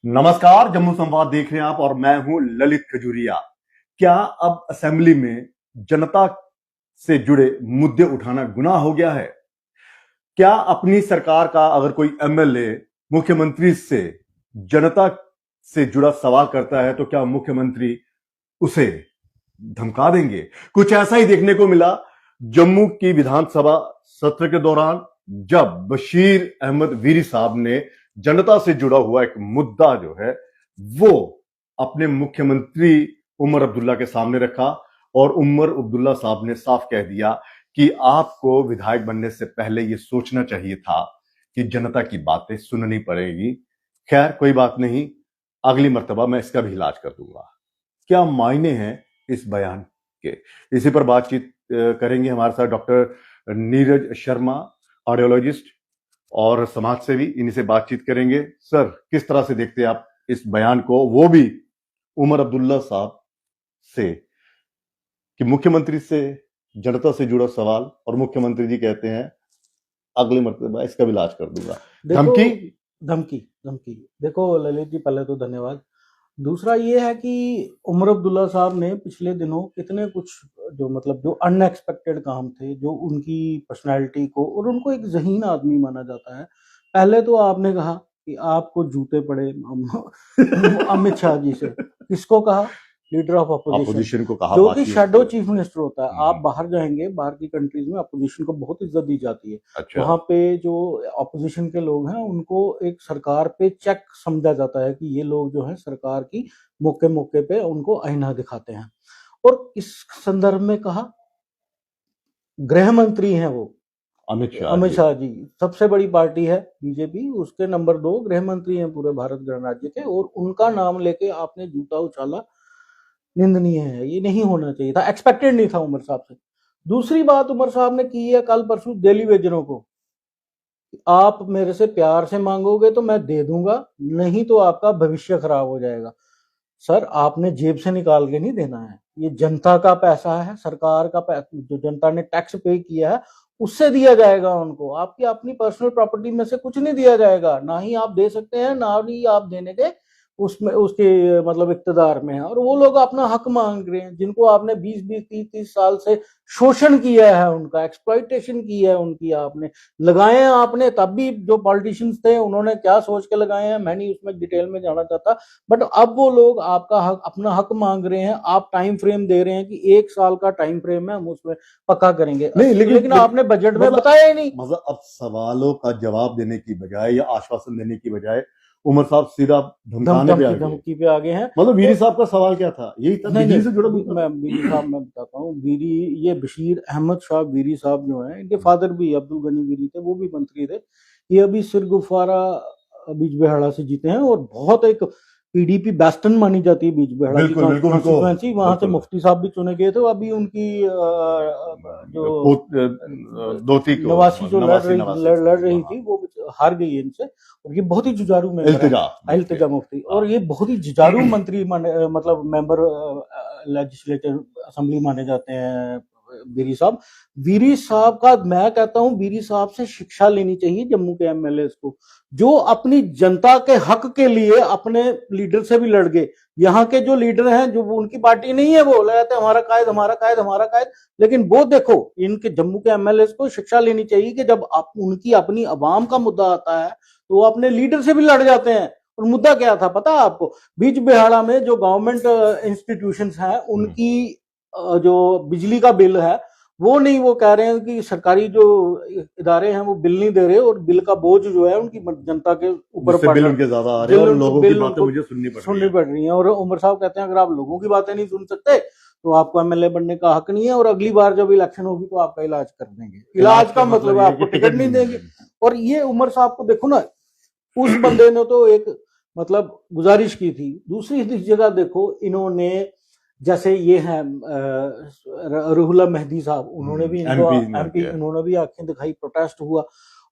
नमस्कार, जम्मू संवाद देख रहे हैं आप और मैं हूं ललित खजूरिया। क्या अब असेंबली में जनता से जुड़े मुद्दे उठाना गुनाह हो गया है? क्या अपनी सरकार का अगर कोई एमएलए मुख्यमंत्री से जनता से जुड़ा सवाल करता है तो क्या मुख्यमंत्री उसे धमका देंगे? कुछ ऐसा ही देखने को मिला जम्मू की विधानसभा सत्र के दौरान, जब बशीर अहमद वीरी साहब ने जनता से जुड़ा हुआ एक मुद्दा जो है वो अपने मुख्यमंत्री उमर अब्दुल्ला के सामने रखा और उमर अब्दुल्ला साहब ने साफ कह दिया कि आपको विधायक बनने से पहले यह सोचना चाहिए था कि जनता की बातें सुननी पड़ेगी। खैर कोई बात नहीं, अगली मर्तबा मैं इसका भी इलाज कर दूंगा। क्या मायने हैं इस बयान के? इसी पर बातचीत करेंगे हमारे साथ डॉक्टर नीरज शर्मा, ऑडियोलॉजिस्ट और समाज सेवी, इन्हीं से बातचीत करेंगे। सर, किस तरह से देखते हैं आप इस बयान को, वो भी उमर अब्दुल्ला साहब से, कि मुख्यमंत्री से जनता से जुड़ा सवाल और मुख्यमंत्री जी कहते हैं अगली मर्तबा इसका भी इलाज कर दूंगा। धमकी धमकी धमकी देखो ललित जी, पहले तो धन्यवाद। दूसरा ये है कि उमर अब्दुल्ला साहब ने पिछले दिनों कितने कुछ जो अनएक्सपेक्टेड काम थे, जो उनकी पर्सनालिटी को, और उनको एक ज़हीन आदमी माना जाता है। पहले तो आपने कहा कि आपको जूते पड़े अमित शाह जी से। किसको कहा? लीडर ऑफ अपोजिशन को कहा, जो कि शैडो चीफ मिनिस्टर होता है। आप बाहर जाएंगे, बाहर की कंट्रीज में अपोजिशन को बहुत इज्जत दी जाती है। अच्छा। वहां पे जो अपोजिशन के लोग हैं उनको एक सरकार पे चेक समझा जाता है कि ये लोग जो है सरकार की मौके मौके पे उनको आईना दिखाते हैं। और इस संदर्भ में कहा, गृह मंत्री हैं वो अमित शाह जी। सबसे बड़ी पार्टी है बीजेपी, उसके नंबर 2 गृह मंत्री हैं पूरे भारत गणराज्य के, और उनका नाम लेके आपने जूता उछाला, निंदनीय है। ये नहीं होना चाहिए था, एक्सपेक्टेड नहीं था उमर साहब से। दूसरी बात उमर साहब ने की है कल परसों दिल्ली वेजरों को, आप मेरे से प्यार से मांगोगे तो मैं दे दूंगा, नहीं तो आपका भविष्य खराब हो जाएगा। सर, आपने जेब से निकाल के नहीं देना है, ये जनता का पैसा है, सरकार का पैसा, जो जनता ने टैक्स पे किया है उससे दिया जाएगा उनको। आपकी अपनी पर्सनल प्रॉपर्टी में से कुछ नहीं दिया जाएगा, ना ही आप दे सकते हैं, ना ही आप देने के उसमें उसके इक्तदार में है। और वो लोग अपना हक मांग रहे हैं, जिनको आपने 20-20, 30-30 साल से शोषण किया है, उनका एक्सप्लॉइटेशन की है उनकी, आपने लगाए हैं। आपने तब भी जो पॉलिटिशियंस थे उन्होंने क्या सोच के लगाए हैं, मैं नहीं उसमें डिटेल में जाना चाहता, बट अब वो लोग आपका हक, अपना हक मांग रहे हैं। आप टाइम फ्रेम दे रहे हैं कि 1 साल का टाइम फ्रेम है, हम उसमें पक्का करेंगे। नहीं, लेकिन आपने बजट में बताया ही नहीं। मतलब अब सवालों का जवाब देने की बजाय या आश्वासन देने की बजाय उमर साहब सीधा धमकी पे आ गए हैं। मतलब वीरी साहब का सवाल क्या था? यही था, बिजली से जुड़ा। मैं वीरी साहब मैं बताता हूँ। वीरी, ये बशीर अहमद शाह वीरी साहब जो हैं, इनके फादर भी अब्दुल गनी वीरी थे, वो भी मंत्री थे। ये अभी सिरगुफारा बीजबेहाड़ा से जीते हैं और बहुत एक पीडीपी बेस्टन मानी जाती है बीजबेहाड़ा की कॉन्स्टिट्यूएंसी। वहां से मुफ्ती साहब भी चुने गए थे। अभी उनकी जो नवासी जो लड़ रही थी वो हार गई इनसे, और ये बहुत ही जुझारू इल्तिजा मुफ्ती, और ये बहुत ही जुझारू मंत्री मतलब मेंबर लेजिस्लेटिव असेंबली माने जाते हैं वीरी साहब। वीरी साहब का, मैं कहता हूं वीरी साहब से शिक्षा लेनी चाहिए जम्मू के एमएलए को, जो अपनी जनता के हक के लिए अपने लीडर से भी लड़ गए। यहाँ के जो लीडर हैं, जो उनकी पार्टी नहीं है, वो लगाते हमारा कायद हमारा कायद हमारा कायद, लेकिन वो देखो इनके जम्मू के एमएलए को शिक्षा लेनी चाहिए कि जब उनकी अपनी अवाम का मुद्दा आता है तो वो अपने लीडर से भी लड़ जाते हैं। और मुद्दा क्या था पता है आपको? बीजबेहाड़ा में जो गवर्नमेंट इंस्टीट्यूशंस हैं, उनकी जो बिजली का बिल है वो नहीं, वो कह रहे हैं कि सरकारी जो इदारे हैं वो बिल नहीं दे रहे, और बिल का बोझ जो है उनकी जनता के ऊपर बिल उनके ज्यादा आ रहे हैं और लोगों की बातें मुझे सुननी पड़ रही हैं। और उमर साहब कहते हैं अगर आप लोगों की बातें नहीं सुन सकते तो आपको एमएलए बनने का हक नहीं है, और अगली बार जब इलेक्शन होगी तो आपका इलाज कर देंगे। इलाज का मतलब है आपको टिकट नहीं देंगे। और ये उमर साहब को देखो ना, उस बंदे ने तो एक मतलब गुजारिश की थी। दूसरी जगह देखो, इन्होंने जैसे ये हैं रुहुल्ला मेहदी साहब, उन्होंने भी एमपी उन्होंने भी आंखें दिखाई, प्रोटेस्ट हुआ।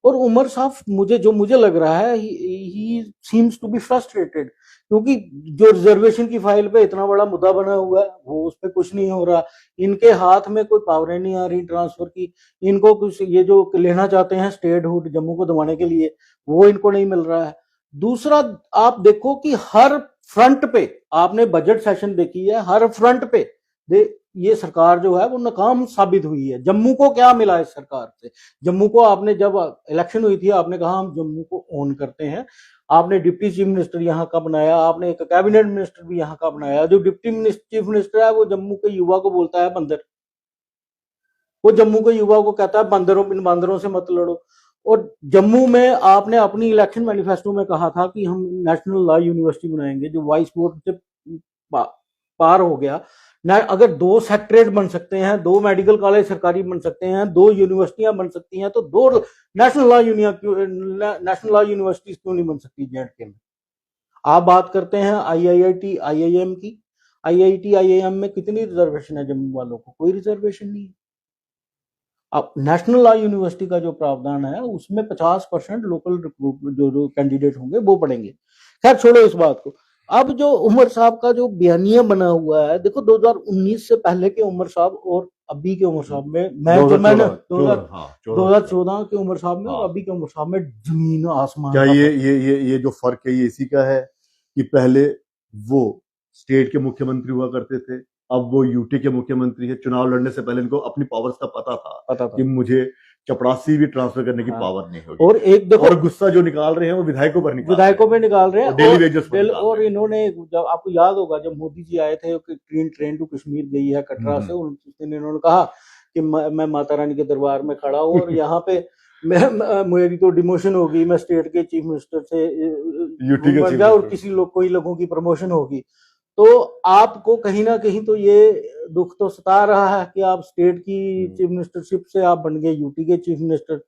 और उमर साहब, मुझे लग रहा है ही सीम्स टू बी फ्रस्ट्रेटेड, क्योंकि जो रिजर्वेशन की फाइल पे इतना बड़ा मुद्दा बना हुआ है वो उस पर कुछ नहीं हो रहा। इनके हाथ में कोई पावरें नहीं आ रही ट्रांसफर की। इनको कुछ ये जो लेना चाहते हैं स्टेटहुड जम्मू को दबाने के लिए, वो इनको नहीं मिल रहा है। दूसरा, आप देखो कि हर फ्रंट पे, आपने बजट सेशन देखी है, हर फ्रंट पे ये सरकार जो है वो नाकाम साबित हुई है। जम्मू को क्या मिला इस सरकार से? जम्मू को आपने, जब इलेक्शन हुई थी, आपने कहा हम जम्मू को ओन करते हैं। आपने डिप्टी चीफ मिनिस्टर यहाँ का बनाया, आपने एक कैबिनेट मिनिस्टर भी यहाँ का बनाया। जो डिप्टी चीफ मिनिस्टर है वो जम्मू के युवा को बोलता है बंदर, वो जम्मू के युवा को कहता है बंदरों, इन बंदरों से मत लड़ो। और जम्मू में आपने अपनी इलेक्शन मैनिफेस्टो में कहा था कि हम नेशनल लॉ यूनिवर्सिटी बनाएंगे, जो वाइस बोर्ड से पार हो गया। अगर 2 सेक्टरेट बन सकते हैं, 2 मेडिकल कॉलेज सरकारी बन सकते हैं, 2 यूनिवर्सिटियां बन सकती हैं, तो 2 नेशनल लॉ यूनिवर्सिटीज क्यों नहीं बन सकती जेएंडके में? आप बात करते हैं आईआईटी आईआईएम की। आईआईटी आईआईएम में कितनी रिजर्वेशन है जम्मू वालों को? कोई रिजर्वेशन नहीं है। अब नेशनल लॉ यूनिवर्सिटी का जो प्रावधान है उसमें 50% लोकल जो कैंडिडेट होंगे वो पढ़ेंगे। खैर छोड़ो इस बात को। अब जो उमर साहब का जो बयानिया बना हुआ है, देखो 2019 से पहले के उमर साहब और अभी के उमर साहब में, मैं 2014 के उमर साहब में और अभी के उमर साहब में जमीन आसमान। क्या ये जो फर्क है ये इसी का है कि पहले वो स्टेट के मुख्यमंत्री हुआ करते थे, अब वो यूटी के मुख्यमंत्री है। चुनाव लड़ने से पहले इनको अपनी पावर्स का पता था कि मुझे चपरासी भी ट्रांसफर करने की पावर नहीं होगी। और एक देखो, और गुस्सा जो निकाल रहे हैं वो विधायकों पर निकाल रहे हैं, डेली वेजेस पर। और इन्होंने, जब आपको याद होगा जब मोदी जी आए थे, ट्रेन टू कश्मीर गई है कटरा से, उस दिन इन्होंने कहा कि मैं माता रानी के दरबार में खड़ा हूँ और यहाँ पे मेरी तो डिमोशन होगी, मैं स्टेट के चीफ मिनिस्टर से यूटी के गया और कोई लोगों की प्रमोशन होगी। तो आपको कहीं ना कहीं तो ये दुख तो सता रहा है कि आप स्टेट की चीफ मिनिस्टरशिप से आप बन गए यूटी के चीफ मिनिस्टर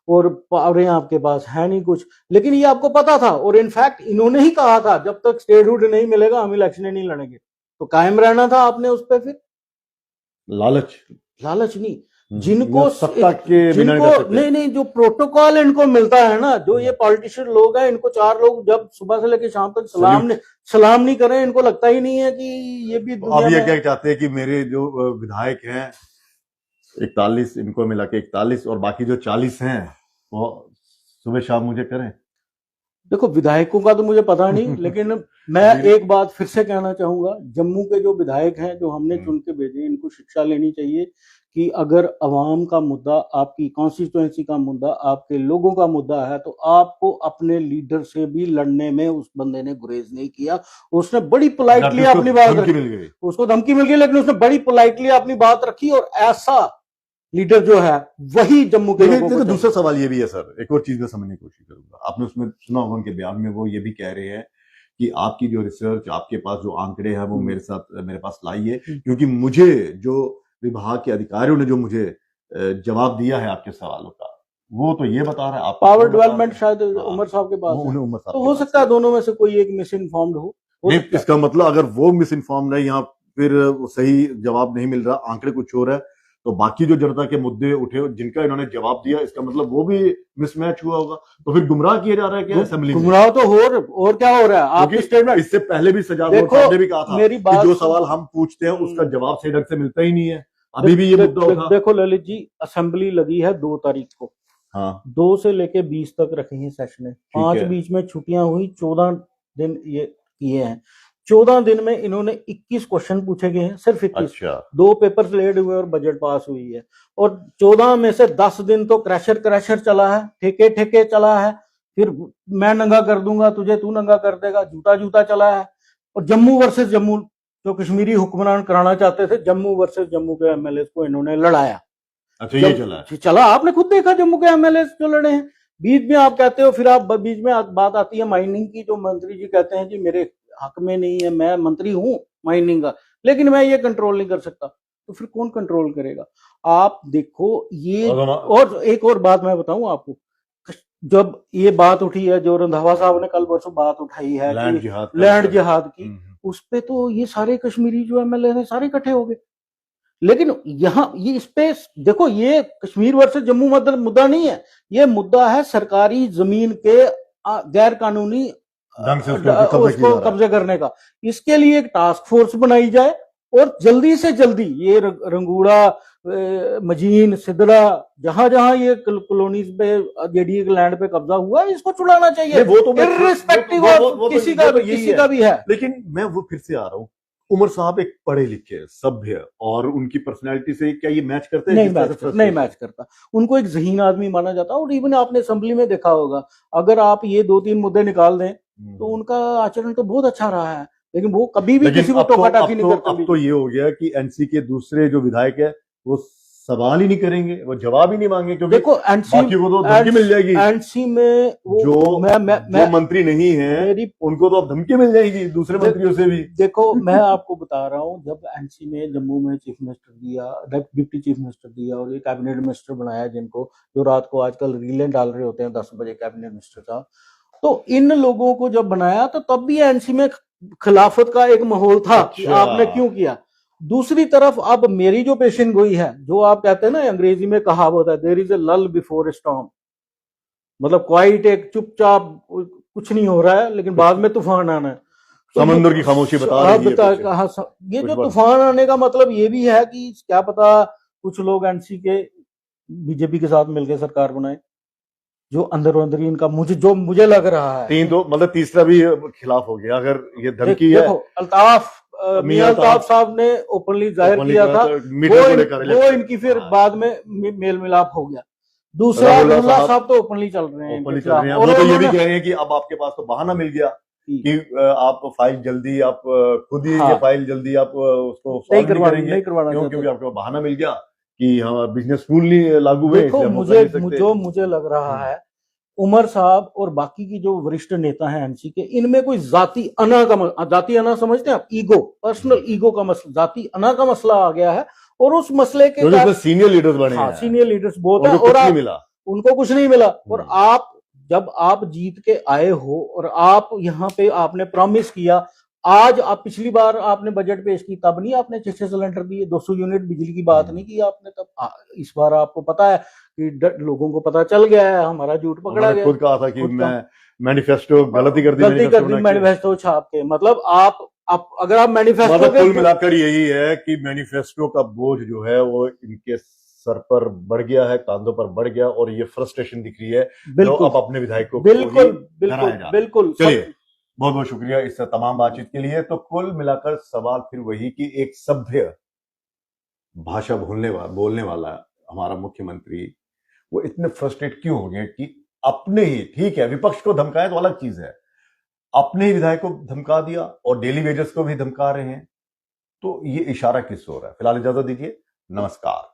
और पावरें आपके पास है नहीं कुछ। लेकिन ये आपको पता था, और इनफैक्ट इन्होंने ही कहा था जब तक स्टेटहुड नहीं मिलेगा हम इलेक्शन नहीं लड़ेंगे। तो कायम रहना था आपने उस पर। फिर लालच नहीं, जिनको सत्ता के नहीं, जो प्रोटोकॉल इनको मिलता है ना, जो ये पॉलिटिशियन लोग हैं, इनको 4 लोग जब सुबह से लेकर शाम तक सलाम नहीं करें, इनको लगता ही नहीं है कि ये भी अब ये क्या चाहते हैं कि मेरे जो विधायक हैं 41, इनको मिला के 41, और बाकी जो 40 हैं वो सुबह शाम मुझे करें। देखो विधायकों का तो मुझे पता नहीं, लेकिन मैं एक बात फिर से कहना चाहूंगा, जम्मू के जो विधायक हैं जो हमने चुन के भेजे, इनको शिक्षा लेनी चाहिए कि अगर अवाम का मुद्दा, आपकी कॉन्स्टिट्यूएंसी का मुद्दा, आपके लोगों का मुद्दा है, तो आपको अपने लीडर से भी लड़ने में उस बंदे ने गुरेज नहीं किया। उसने बड़ी पोलाइटली अपनी बात रखी, उसको धमकी मिल गई, लेकिन उसने बड़ी पोलाइटली अपनी बात रखी, और ऐसा लीडर जो है वही जम्मू के लोगों को। दूसरा सवाल ये भी है सर, एक और चीज में समझने की कोशिश करूंगा। आपने उसमें सुना होगा उनके बयान में वो ये भी कह रहे हैं कि आपकी जो रिसर्च, आपके पास जो आंकड़े हैं वो मेरे पास लाइए, क्योंकि मुझे जो विभाग के अधिकारियों ने जो मुझे जवाब दिया है आपके सवालों का, वो तो ये बता रहा है आप पावर डेवलपमेंट शायद उमर साहब के पास, तो हो सकता है दोनों में से कोई एक मिस इन्फॉर्म्ड हो। इसका मतलब अगर वो मिस इन्फॉर्म्ड है, यहाँ फिर सही जवाब नहीं मिल रहा, आंकड़े कुछ हो रहा है, तो बाकी जो जनता के मुद्दे उठे जिनका इन्होंने जवाब दिया, इसका मतलब वो भी मिसमैच हुआ होगा। तो फिर गुमराह किया जा रहा है क्या असेंबली में? गुमराह तो और क्या हो रहा है आपकी स्टेटमेंट? इससे पहले भी सजाद साहब ने भी कहा था मेरी बात, जो सवाल हम पूछते हैं उसका जवाब सही ढंग से मिलता ही नहीं है। अभी भी ये मुद्दा उठा। देखो ललित जी, असेंबली लगी है 2 तारीख को, हाँ 2 से लेके 20 तक रखे हैं सेशन, 5 बीच में छुट्टियां हुई, 14 दिन ये किए हैं। 14 दिन में इन्होंने 21 क्वेश्चन पूछे गए हैं, सिर्फ 21। 2 पेपर लेट हुए और बजट पास हुई है। और 14 में से 10 दिन तो क्रैशर चला है, ठेके चला है, फिर मैं नंगा कर दूंगा तुझे, तू नंगा कर देगा, जूता चला है। और जम्मू वर्सेस जम्मू, जो कश्मीरी हुक्मरान कराना चाहते थे, जम्मू वर्सेस जम्मू के एमएलए को इन्होंने लड़ाया। अच्छा ये चला आपने खुद देखा जम्मू के एमएलए जो लड़े हैं। बीच में आप कहते हो, फिर आप बीच में बात आती है माइनिंग की, जो मंत्री जी कहते हैं जी मेरे हक में नहीं है, मैं मंत्री हूं माइनिंग का, लेकिन मैं ये कंट्रोल नहीं कर सकता। तो फिर कौन कंट्रोल करेगा? आप देखो ये। और एक और बात मैं बताऊं आपको, जब ये बात उठी है, जो रंधावा साहब ने कल परसों बात उठाई है लैंड जिहाद की, उस पे तो ये सारे कश्मीरी जो एमएलए हैं सारे इकट्ठे हो गए। लेकिन यहाँ ये इस पे देखो, ये कश्मीर वर्सेस जम्मू मुद्दा नहीं है, ये मुद्दा है सरकारी जमीन के गैर कानूनी उसको कब्जे करने का। इसके लिए एक टास्क फोर्स बनाई जाए और जल्दी से जल्दी ये रंगूड़ा मजीन, सिदरा, जहां जहां ये कॉलोनीज पे जेडीए के लैंड पे कब्जा हुआ है, इसको छुड़ाना चाहिए, वो तो इर्रिस्पेक्टिव ऑफ किसी का भी है। लेकिन मैं वो फिर से आ रहा हूँ, उमर साहब एक पढ़े लिखे सभ्य और उनकी पर्सनैलिटी से क्या ये मैच करते हैं? नहीं मैच करता। उनको एक ज़हीन आदमी माना जाता है। और इवन आपने असेंबली में देखा होगा, अगर आप ये 2-3 मुद्दे निकाल दें तो उनका आचरण तो बहुत अच्छा रहा है, लेकिन वो कभी भी किसी को टोका-टाकी नहीं करते। अब तो ये हो गया कि एनसी के दूसरे जो विधायक है वो सवाल ही नहीं करेंगे, वो जवाब ही नहीं मांगे, क्योंकि देखो बाकी को तो धमकी मिल जाएगी। एनसी में जो मंत्री नहीं है उनको तो अब धमकी मिल जाएगी दूसरे मंत्रियों से भी। देखो मैं आपको बता रहा हूँ, जब एनसी ने जम्मू में चीफ मिनिस्टर दिया, डिप्टी चीफ मिनिस्टर दिया और ये कैबिनेट मिनिस्टर बनाया, जिनको जो रात को आजकल रीलें डाल रहे होते हैं 10 बजे कैबिनेट मिनिस्टर का, तो इन लोगों को जब बनाया तो तब भी एनसी में खिलाफत का एक माहौल था कि आपने क्यों किया। दूसरी तरफ अब मेरी जो पेशन गोई है, जो आप कहते हैं ना अंग्रेजी में कहावत है, देयर इज ए लल बिफोर ए स्टॉर्म, मतलब क्वाइट एक चुपचाप कुछ नहीं हो रहा है लेकिन बाद में तूफान आना है। तो समंदर की खामोशी बता रही है। ये जो तूफान आने का मतलब ये भी है कि क्या पता कुछ लोग एनसी के बीजेपी के साथ मिलकर सरकार बनाए, जो अंदर इनका मुझे लग रहा है। तीन तो मतलब तीसरा भी खिलाफ हो गया अगर ये धमकी है। देखो मियां अल्ताफ साहब ने ओपनली जाहिर किया था, वो इनकी फिर बाद में मेल मिलाप हो गया। दूसरा अब्दुल्ला साहब तो ओपनली चल रहे हैं, और वो तो ये भी कह रहे हैं कि अब आपके पास तो बहाना मिल गया कि आप फाइल जल्दी, आप खुद ही ये फाइल जल्दी आप उसको नहीं करवाएंगे, क्योंकि आपको बहाना मिल गया कि हाँ बिजनेस रूल नहीं लागू हुए। देखो मुझे लग रहा है उमर साहब और बाकी की जो वरिष्ठ नेता हैं एनसी के, इनमें कोई जाती अना समझते हैं आप, ईगो, पर्सनल ईगो का मसला, जाती अना का मसला आ गया है। और उस मसले के सीनियर लीडर्स बने हैं, सीनियर लीडर्स बहुत है और उनको कुछ नहीं मिला। और आप जब आप जीत के आए हो और आप यहाँ पे आपने प्रॉमिस किया, आज आप पिछली बार आपने बजट पेश की तब नहीं आपने 6 सिलेंडर दिए, 200 यूनिट बिजली की बात नहीं की आपने तब। इस बार आपको पता है कि लोगों को पता चल गया है, हमारा झूठ पकड़ा गया। खुद कहा था कि मैं मैनिफेस्टो गलती कर दी मैनिफेस्टो छाप के। मतलब आप अगर आप मैनिफेस्टो, कुल मिलाकर यही है कि मैनिफेस्टो का बोझ जो है वो इनके सर पर बढ़ गया है, कांधों पर बढ़ गया, और ये फ्रस्ट्रेशन दिख रही है जो अब अपने विधायकों को बिल्कुल। चलिए, बहुत बहुत शुक्रिया इस तमाम बातचीत के लिए। तो कुल मिलाकर सवाल फिर वही कि एक सभ्य भाषा बोलने वाला हमारा मुख्यमंत्री वो इतने फ्रस्ट्रेट क्यों हो गए कि अपने ही, ठीक है विपक्ष को धमकाए तो अलग चीज है, अपने ही विधायक को धमका दिया और डेली वेजर्स को भी धमका रहे हैं। तो ये इशारा किस हो रहा है? फिलहाल इजाजत दीजिए, नमस्कार।